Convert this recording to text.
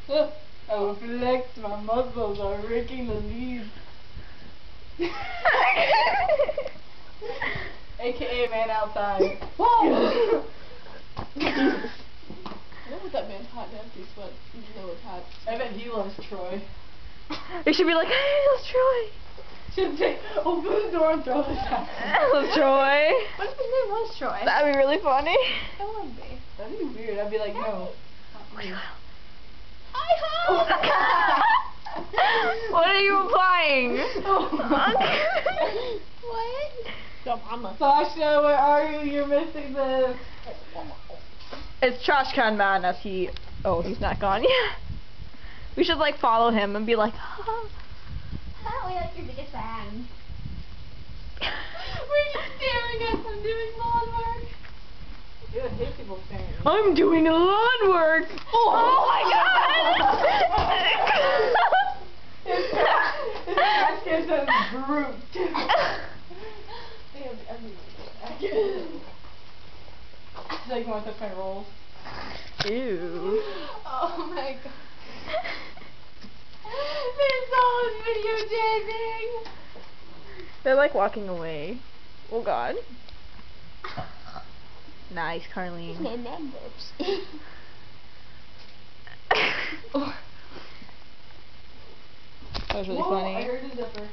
I will flex my muscles are raking the leaves. AKA man outside. Whoa! I know what that man's hot and empty sweat, even though it's hot. I bet he loves Troy. You should be like, hey, that's Troy. Should say, open the door and throw his ass. That's Troy. What if his name was Troy? That'd be really funny. That would be. That'd be weird. I'd be like, no. What are you implying? What? Yo, mama. Sasha, where are you? You're missing this. It's Trash Can Man as he... Oh, he's not gone yet. We should like follow him and be like... We like your biggest fans. We're just staring at them doing lawn work. Dude, I hate people staring at me. I'm doing lawn work. Oh my god! His trash can says brute. Damn, everyone. She's like, you want to touch my rolls? Ew. Oh my god. They're so videotaping. They're like walking away. Oh god. Nice, Carlene. My man burps. That was really Whoa, funny. I heard a zipper.